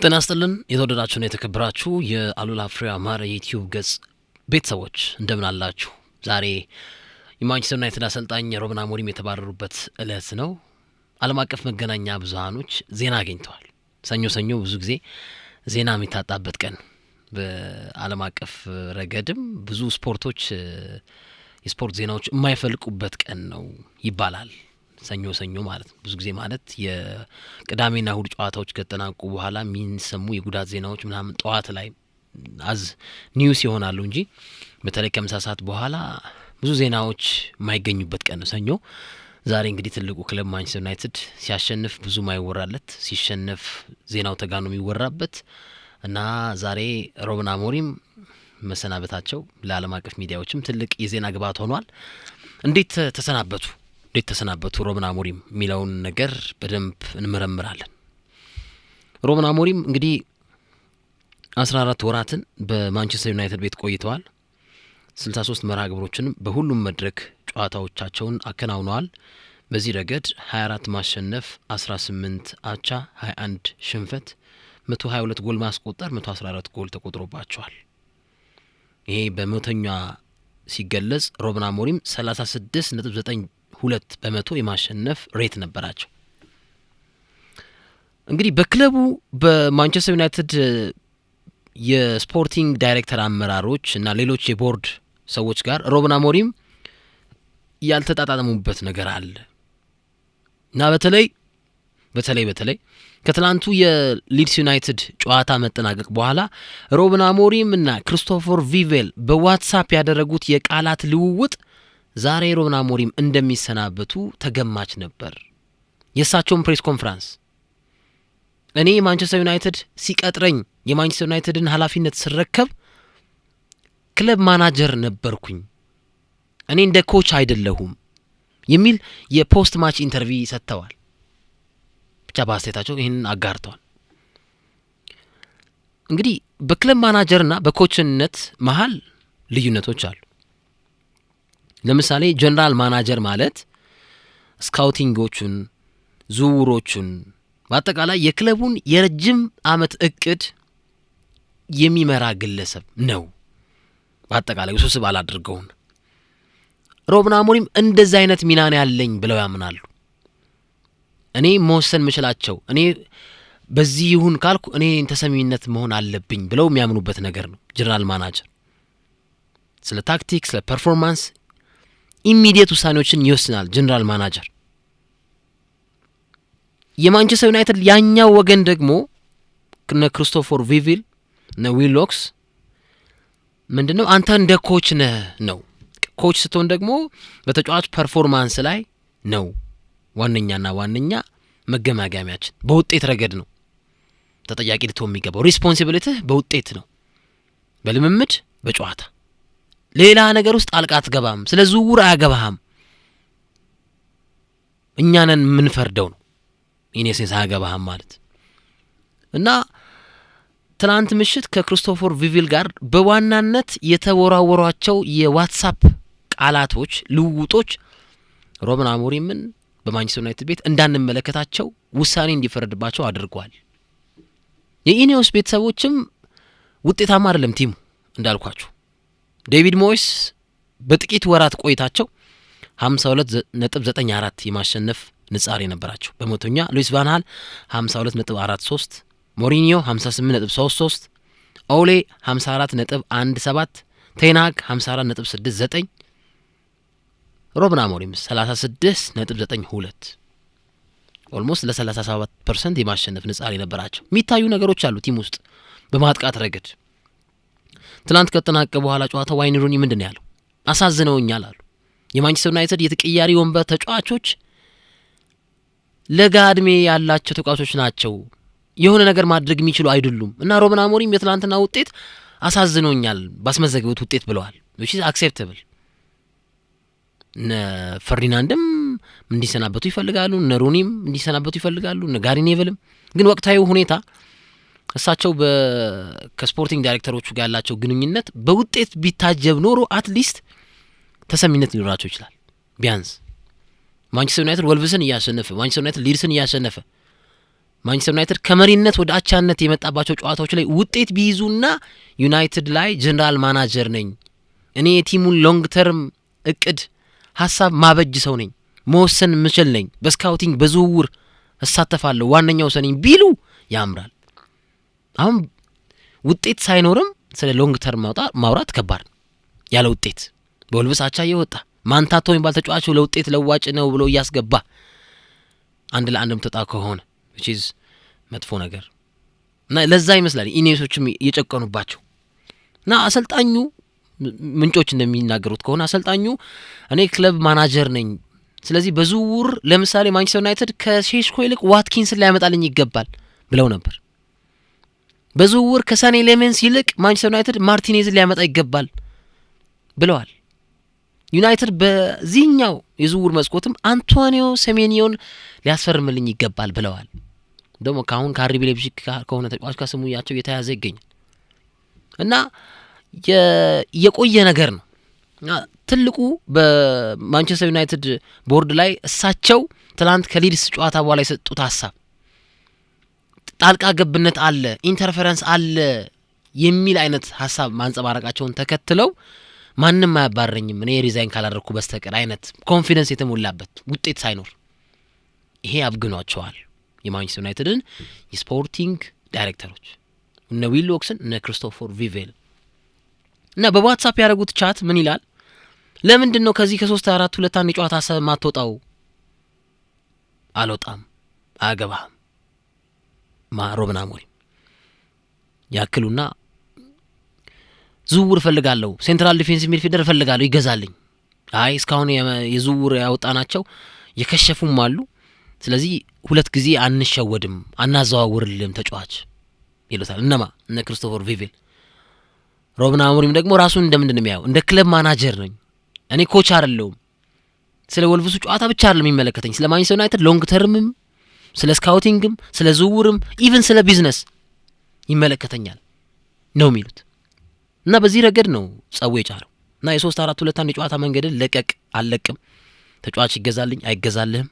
ጤና ይስጥልን የተወደዳችሁና የተከበራችሁ የአሉላ ፍሬ አማረ የዩቲዩብ ገጽ ቤተሰቦች እንደምን አላችሁ? ዛሬ የማንቸስተር ዩናይትድ አሰልጣኝ ሩበን አሞሪም የተባረሩበት ዕለት ነው። ዓለም አቀፍ መገናኛ ብዙሃኖች ዜና አግኝተዋል። ሰኞ ብዙ ጊዜ ዜና የሚታጣበት ቀን፣ በዓለም አቀፍ ረገድም ብዙ ስፖርቶች የስፖርት ዜናዎች የማይፈልቁበት ቀን ነው ይባላል። ሰኞ ማለት ነው። ብዙ ጊዜ ማለት የቅዳሜና እሁድ ጨዋታዎች ከተጠናቀቁ በኋላ የሚሰሙ የጉዳት ዜናዎች ምናምን ጠዋት ላይ አዝ ኒውስ ይሆናሉ እንጂ በተለይ ከምሳ ሰዓት በኋላ ብዙ ዜናዎች የማይገኙበት ቀን ነው ሰኞ። ዛሬ እንግዲህ ትልቁ ክለብ ማንቸስተር ዩናይትድ ሲያሸንፍ ብዙ ማይወራለት፣ ሲሸነፍ ዜናው ተጋኖ የሚወራበት እና ዛሬ ሩበን አሞሪም መሰናበታቸው ለዓለም አቀፍ ሚዲያዎችም ትልቅ የዜና ግብዓት ሆኗል። እንዴት ተሰናበቱ ሩበን አሞሪም የሚለውን ነገር በደንብ እንመረምራለን። ሩበን አሞሪም እንግዲህ 14 ወራትን በማንቸስተር ዩናይትድ ቤት ቆይተዋል። 63 መርሃ ግብሮችንም በሁሉም መድረክ ጨዋታዎቻቸውን አከናውነዋል። በዚህ ረገድ 24 ማሸነፍ፣ 18 አቻ፣ 21 ሽንፈት፣ 122 ጎል ማስቆጠር፣ 114 ጎል ተቆጥሮባቸዋል። ይሄ በመቶኛ ሲገለጽ ሩበን አሞሪም 36.92 በመቶ የማሸነፍ ሬት ነበራቸው። እንግዲህ በክለቡ በማንቸስተር ዩናይትድ የስፖርቲንግ ዳይሬክተር አመራሮች እና ሌሎች የቦርድ ሰዎች ጋር ሩበን አሞሪም ያልተጣጣሙበት ነገር አለ እና በተለይ ከትላንቱ የሊድስ ዩናይትድ ጨዋታ መጠናቀቅ በኋላ ሩበን አሞሪም እና ክሪስቶፈር ቪቬል በዋትሳፕ ያደረጉት የቃላት ልውውጥ ዛሬ ሩበን አሞሪም እንደሚሰናበቱ ተገማች ነበር። የእሳቸውን ፕሬስ ኮንፈረንስ እኔ ማንቸስተር ዩናይትድ ሲቀጥረኝ የማንቸስተር ዩናይትድን ኃላፊነት ስረከብ ክለብ ማናጀር ነበርኩኝ፣ እኔ እንደ ኮች አይደለሁም የሚል የፖስት ማች ኢንተርቪው ሰጥተዋል። ብቻ በአስተያየታቸው ይህንን አጋርተዋል። እንግዲህ በክለብ ማናጀርና በኮችነት መሀል ልዩነቶች አሉ። ለምሳሌ ጀነራል ማናጀር ማለት ስካውቲንጎቹን፣ ዝውውሮቹን፣ በአጠቃላይ የክለቡን የረጅም ዓመት እቅድ የሚመራ ግለሰብ ነው። በአጠቃላይ ውስብስብ አላድርገውን። ሩበን አሞሪም እንደዚህ አይነት ሚና ነው ያለኝ ብለው ያምናሉ። እኔ መወሰን ምችላቸው፣ እኔ በዚህ ይሁን ካልኩ እኔ ተሰሚነት መሆን አለብኝ ብለው የሚያምኑበት ነገር ነው። ጀነራል ማናጀር ስለ ታክቲክ፣ ስለ ፐርፎርማንስ ኢሚዲየት ውሳኔዎችን ይወስናል። ጀነራል ማናጀር የማንቸስተር ዩናይትድ ያኛው ወገን ደግሞ እነ ክሪስቶፈር ቪቬል እነ ዊሎክስ ምንድነው አንተ እንደ ኮች ነህ ነው። ኮች ስትሆን ደግሞ በተጫዋች ፐርፎርማንስ ላይ ነው ዋነኛ መገማገሚያችን። በውጤት ረገድ ነው ተጠያቂ ልትሆን የሚገባው። ሪስፖንሲቢሊቲ በውጤት ነው፣ በልምምድ በጨዋታ ሌላ ነገር ውስጥ ጣልቃ አትገባም። ስለ ዝውውር አያገባህም። እኛ ነን የምንፈርደው ነው ኢኔሴንስ አያገባህም ማለት እና ትናንት ምሽት ከክሪስቶፈር ቪቬል ጋር በዋናነት የተወራወሯቸው የዋትሳፕ ቃላቶች ልውውጦች ሩበን አሞሪምን በማንቸስተር ዩናይትድ ቤት እንዳንመለከታቸው ውሳኔ እንዲፈረድባቸው አድርጓል። የኢኔos ቤተሰቦችም ውጤታማ አይደለም ቲሙ እንዳልኳችሁ። ዴቪድ ሞይስ በጥቂት ወራት ቆይታቸው 52.94 የማሸነፍ ንጻሬ ነበራቸው በመቶኛ። ሉዊስ ቫን ሃል 52.43፣ ሞሪኒዮ 58.33፣ ኦሌ 54.17፣ ቴናግ 54.69፣ ሩበን አሞሪም 36.92 ኦልሞስት ለ37% የማሸነፍ ንጻሬ ነበራቸው። የሚታዩ ነገሮች አሉ ቲም ውስጥ በማጥቃት ረገድ። ትናንት ከተጠናቀቀ በኋላ ጨዋታ ዋይን ሩኒ ምንድነው ያለው? አሳዝነውኛል አሉ። የማንቸስተር ዩናይትድ የተቀያሪ ወንበር ተጫዋቾች ለጋ ዕድሜ ያላቸው ተጫዋቾች ናቸው፣ የሆነ ነገር ማድረግ የሚችሉ አይደሉም እና ሩበን አሞሪም የትናንትና ውጤት አሳዝኖኛል ባስመዘገቡት ውጤት ብለዋል። which is acceptable። እነ ፈርዲናንድም እንዲሰናበቱ ይፈልጋሉ፣ እነ ሩኒም እንዲሰናበቱ ይፈልጋሉ፣ እነ ጋሪ ኔቨልም። ግን ወቅታዊ ሁኔታ እሳቸው ከስፖርቲንግ ዳይሬክተሮቹ ጋር ያላቸው ግንኙነት በውጤት ቢታጀብ ኖሮ አትሊስት ተሰሚነት ሊኖራቸው ይችላል። ቢያንስ ማንቸስተር ዩናይትድ ወልቭስን እያሸነፈ፣ ማንቸስተር ዩናይትድ ሊድስን እያሸነፈ ማንቸስተር ዩናይትድ ከመሪነት ወደ አቻነት የመጣባቸው ጨዋታዎች ላይ ውጤት ቢይዙና ዩናይትድ ላይ ጀነራል ማናጀር ነኝ እኔ የቲሙን ሎንግ ተርም እቅድ ሀሳብ ማበጅ ሰው ነኝ መወሰን ምችል ነኝ በስካውቲንግ በዝውውር እሳተፋለሁ ዋነኛው ሰው ነኝ ቢሉ ያምራል። አሁን ውጤት ሳይኖርም ስለ ሎንግ ተርም ማውራት ከባድ ያለ ውጤት በወልቭስ አቻ እየወጣ ማንታቶ የሚባል ተጫዋቹ ለውጤት ለዋጭ ነው ብሎ እያስገባ አንድ ለአንድም ተጣ ከሆነ which is መጥፎ ነገር እና ለዛ ይመስላል ኢኔሶችም እየጨቀኑባቸው እና አሰልጣኙ ምንጮች እንደሚናገሩት ከሆነ አሰልጣኙ እኔ ክለብ ማናጀር ነኝ ስለዚህ በዝውውር ለምሳሌ ማንቸስተር ዩናይትድ ከሼሽኮ ይልቅ ዋትኪንስን ሊያመጣልኝ ይገባል ብለው ነበር። በዝውውር ከሳኔ ሌሜንስ ይልቅ ማንቸስተር ዩናይትድ ማርቲኔዝን ሊያመጣ ይገባል ብለዋል። ዩናይትድ በዚህኛው የዝውውር መስኮትም አንቶኒዮ ሴሜኒዮን ሊያስፈርምልኝ ይገባል ብለዋል። ደግሞ ካሁን ከአርቢ ላይፕዚግ ከሆነ ተጫዋች ጋር ስሙ ያቸው እየተያዘ ይገኛል እና የቆየ ነገር ነው። ትልቁ በማንቸስተር ዩናይትድ ቦርድ ላይ እሳቸው ትላንት ከሊድስ ጨዋታ በኋላ የሰጡት ሀሳብ ጣልቃ ገብነት አለ ኢንተርፌረንስ አለ የሚል አይነት ሀሳብ ማንጸባረቃቸውን ተከትለው ማንንም አያባረኝም እኔ ሪዛይን ካላደረኩ በስተቀር አይነት ኮንፊደንስ የተሞላበት ውጤት ሳይኖር ይሄ አብግኗቸዋል የማንቸስተር ዩናይትድን የስፖርቲንግ ዳይሬክተሮች እነ ዊል ሎክስን እነ ክሪስቶፈር ቪቬል እና በዋትስአፕ ያደረጉት ቻት ምን ይላል? ለምንድን ነው ከዚህ ከ3-4-2-1 የጨዋታ ሀሳብ ማትወጣው? አልወጣም አያገባህም ሩበን አሞሪም ያክሉና ዝውውር ፈልጋለሁ ሴንትራል ዲፌንሲቭ ሚድፊልደር ፈልጋለሁ ይገዛልኝ። አይ እስካሁን የዝውውር ያወጣናቸው የከሸፉም አሉ ስለዚህ ሁለት ጊዜ አንሸወድም አናዘዋውርልም ተጫዋች ይሉታል። እነ ክሪስቶፈር ቪቬል ሩበን አሞሪም ደግሞ ራሱን እንደምንድን ነው የሚያየው? እንደ ክለብ ማናጀር ነኝ እኔ ኮች አይደለሁም ስለ ወልቭሱ ጨዋታ ብቻ አይደለም የሚመለከተኝ ስለ ማንቸስተር ዩናይትድ ሎንግ ተርምም ስለ ስካውቲንግም ስለ ዝውውርም ኢቭን ስለ ቢዝነስ ይመለከተኛል ነው የሚሉት እና በዚህ ረገድ ነው ጸው የጫረው እና የ3-4-2-1 የጨዋታ መንገድን ለቀቅ አለቅም ተጫዋች ይገዛልኝ አይገዛልህም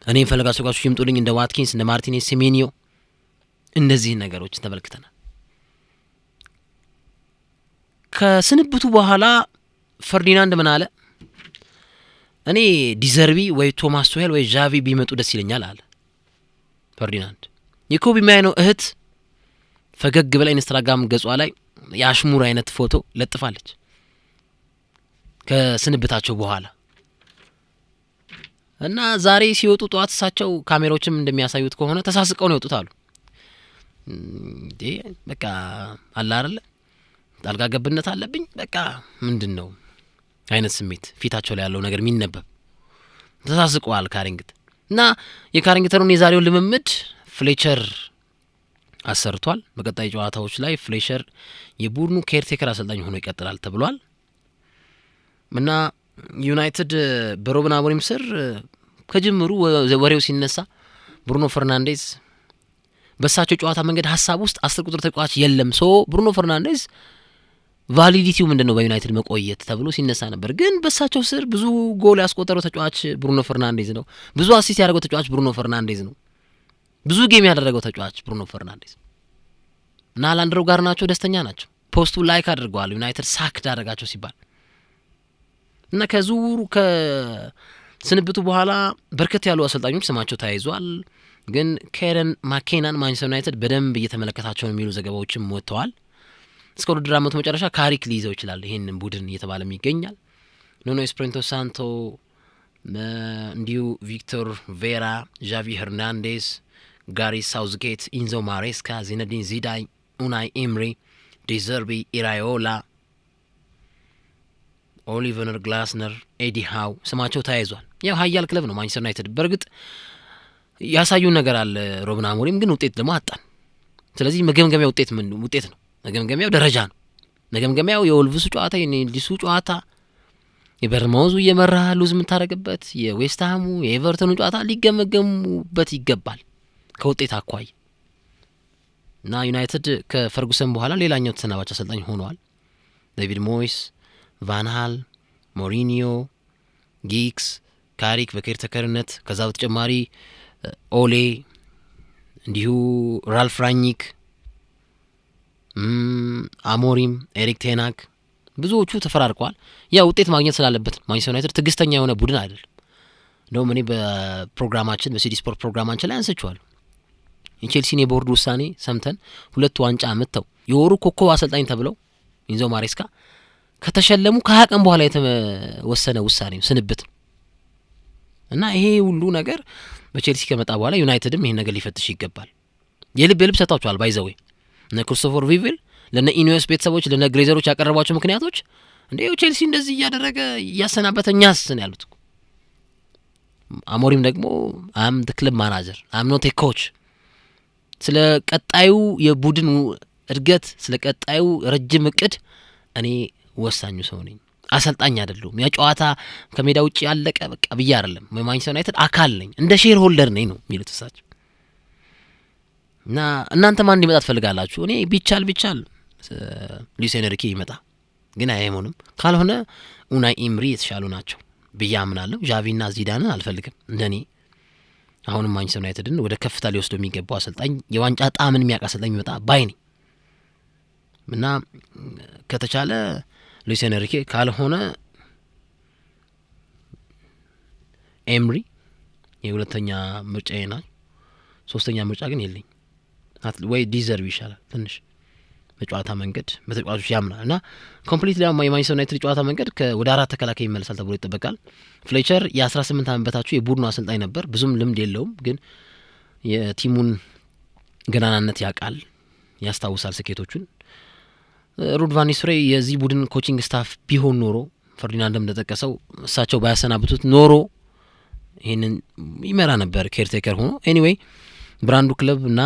እኔ የምፈልጋቸው ተጫዋቾች ይምጡልኝ እንደ ዋትኪንስ እንደ ማርቲኔዝ ሴሜኒዮ እነዚህ ነገሮች ተመልክተናል። ከስንብቱ በኋላ ፈርዲናንድ ምን አለ? እኔ ዲዘርቢ ወይ ቶማስ ቱሄል ወይ ዣቪ ቢመጡ ደስ ይለኛል አለ ፈርዲናንድ። የኮቢ ማይኖ እህት ፈገግ ብላ ኢንስታግራም ገጿ ላይ የአሽሙር አይነት ፎቶ ለጥፋለች ከስንብታቸው በኋላ እና ዛሬ ሲወጡ ጧት እሳቸው ካሜራዎችም እንደሚያሳዩት ከሆነ ተሳስቀው ነው የወጡት አሉ። በቃ አለ አይደል ጣልቃ ገብነት አለብኝ በቃ ምንድነው አይነት ስሜት ፊታቸው ላይ ያለው ነገር የሚነበብ ተሳስቀዋል ካሪንግተን እና የካሪንግተኑን የዛሬው ልምምድ ፍሌቸር አሰርቷል። በቀጣይ ጨዋታዎች ላይ ፍሌቸር የቡድኑ ኬርቴከር አሰልጣኝ ሆኖ ይቀጥላል ተብሏል እና ዩናይትድ በሩበን አሞሪም ስር ከጅምሩ ወሬው ሲነሳ ብሩኖ ፈርናንዴዝ በሳቸው ጨዋታ መንገድ ሐሳብ ውስጥ 10 ቁጥር ተጫዋች የለም ሶ ብሩኖ ፈርናንዴዝ ቫሊዲቲው ምንድነው በዩናይትድ መቆየት ተብሎ ሲነሳ ነበር። ግን በሳቸው ስር ብዙ ጎል ያስቆጠረው ተጫዋች ብሩኖ ፈርናንዴዝ ነው። ብዙ አሲስት ያደረገው ተጫዋች ብሩኖ ፈርናንዴዝ ነው። ብዙ ጌም ያደረገው ተጫዋች ብሩኖ ፈርናንዴዝ እና አላንድሮ ጋር ናቸው ደስተኛ ናቸው። ፖስቱ ላይክ አድርገዋል ዩናይትድ ሳክ ዳረጋቸው ሲባል እና ከዙሩ ከስንብቱ በኋላ በርከት ያሉ አሰልጣኞች ስማቸው ተያይዟል። ግን ኬረን ማኬናን ማንቸስተር ዩናይትድ በደንብ እየተመለከታቸው ነው የሚሉ ዘገባዎችም ወጥተዋል። እስከ ውድድር ዓመቱ መጨረሻ ካሪክ ሊይዘው ይችላል ይሄንን ቡድን እየተባለም ይገኛል። ኑኖ ኤስፕሪንቶ ሳንቶ እንዲሁ ቪክቶር ቬራ ዣቪ ሄርናንዴዝ ጋሪ ሳውዝጌት ኢንዞ ማሬስካ ዚነዲን ዚዳይ ኡናይ ኤምሪ ዲዘርቢ ኢራዮላ ኦሊቨር ግላስነር ኤዲ ሃው ስማቸው ተያይዟል። ያው ሀያል ክለብ ነው ማንቸስተር ዩናይትድ። በእርግጥ ያሳዩን ነገር አለ ሩበን አሞሪም ግን ውጤት ደግሞ አጣን። ስለዚህ መገምገሚያ ውጤት ምን ውጤት ነው? መገምገሚያው ደረጃ ነው። መገምገሚያው የወልቭሱ ጨዋታ የኒዲሱ ጨዋታ የበርማውዙ እየመራ ሉዝ የምታረግበት የዌስትሃሙ የኤቨርተኑ ጨዋታ ሊገመገሙበት ይገባል ከውጤት አኳይ እና ዩናይትድ ከፈርጉሰን በኋላ ሌላኛው ተሰናባች አሰልጣኝ ሆነዋል። ዴቪድ ሞይስ፣ ቫንሃል፣ ሞሪኒዮ፣ ጊክስ፣ ካሪክ በኬርተከርነት ከዛ በተጨማሪ ኦሌ እንዲሁ ራልፍ ራኒክ፣ አሞሪም፣ ኤሪክ ቴናክ ብዙዎቹ ተፈራርቀዋል። ያ ውጤት ማግኘት ስላለበት ማንቸስተር ዩናይትድ ትዕግስተኛ የሆነ ቡድን አይደለም። እንደውም እኔ በፕሮግራማችን በሲዲ ስፖርት ፕሮግራማችን ላይ አንስቼዋለሁ። የቼልሲን የቦርድ ውሳኔ ሰምተን 2 ዋንጫ አመጥተው የወሩ ኮከብ አሰልጣኝ ተብለው ኢንዞ ማሬስካ ከተሸለሙ ከ20 ቀን በኋላ የተወሰነ ውሳኔ ነው፣ ስንብት ነው። እና ይሄ ሁሉ ነገር በቼልሲ ከመጣ በኋላ ዩናይትድም ይሄን ነገር ሊፈትሽ ይገባል። የልብ ሰጥቷቸዋል። ባይዘዌ እነ ክሪስቶፈር ቪቪል ለነ ኢኒዮስ ቤተሰቦች ለነ ግሬዘሮች ያቀረቧቸው ምክንያቶች እንዴ ቼልሲ እንደዚህ እያደረገ እያሰናበተኛስ ነው ያሉት። አሞሪም ደግሞ አም ዘ ክለብ ማናጀር አም ኖት ኤ ኮች፣ ስለ ቀጣዩ የቡድን እድገት ስለ ቀጣዩ ረጅም እቅድ እኔ ወሳኙ ሰው ነኝ፣ አሰልጣኝ አይደለሁም። ያ ጨዋታ ከሜዳ ውጪ ያለቀ በቃ ብዬ አይደለም፣ ማንቸስተር ዩናይትድ አካል ነኝ፣ እንደ ሼር ሆልደር ነኝ ነው የሚሉት እሳቸው። እና እናንተ ማን እንዲመጣ ትፈልጋላችሁ? እኔ ቢቻል ሉዊስ ኤንሪኬ ይመጣ፣ ግን አይሆንም። ካልሆነ ኡናይ ኢምሪ የተሻሉ ናቸው ብዬ አምናለሁ። ዣቪና ዚዳንን አልፈልግም እንደኔ። አሁንም ማንቸስተር ዩናይትድን ወደ ከፍታ ሊወስደው የሚገባው አሰልጣኝ የዋንጫ ጣዕምን የሚያውቅ አሰልጣኝ ይመጣ ባይ ነኝ። እና ከተቻለ ሉዊስ ኤንሪኬ፣ ካልሆነ ኤምሪ የሁለተኛ ምርጫዬ ናቸው። ሶስተኛ ምርጫ ግን የለኝ። ወይ ዲዘርቭ ይሻላል ትንሽ በጨዋታ መንገድ በተጫዋቾች ያምናል። እና ኮምፕሊትሊ የማንቸስተር ዩናይትድ ጨዋታ መንገድ ወደ 4 ተከላካይ ይመለሳል ተብሎ ይጠበቃል። ፍሌቸር የ18 ዓመት በታችሁ የቡድኑ አሰልጣኝ ነበር። ብዙም ልምድ የለውም፣ ግን የቲሙን ገናናነት ያውቃል፣ ያስታውሳል ስኬቶቹን። ሩድ ቫን ኒስተልሮይ የዚህ ቡድን ኮቺንግ ስታፍ ቢሆን ኖሮ ፈርዲናንድም እንደጠቀሰው እሳቸው ባያሰናብቱት ኖሮ ይህንን ይመራ ነበር ኬርቴከር ሆኖ። ኤኒዌይ ብራንዱ ክለብ እና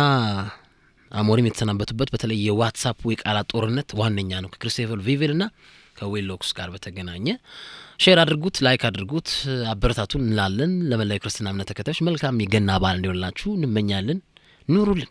አሞሪም የተሰናበቱበት በተለይ የዋትሳፕ የቃላት ጦርነት ዋነኛ ነው። ከክሪስቶፈር ቪቪል እና ከዌሎክስ ጋር በተገናኘ ሼር አድርጉት፣ ላይክ አድርጉት፣ አበረታቱን እንላለን። ለመላው ክርስትና እምነት ተከታዮች መልካም የገና በዓል እንዲሆንላችሁ እንመኛለን። ኑሩልን።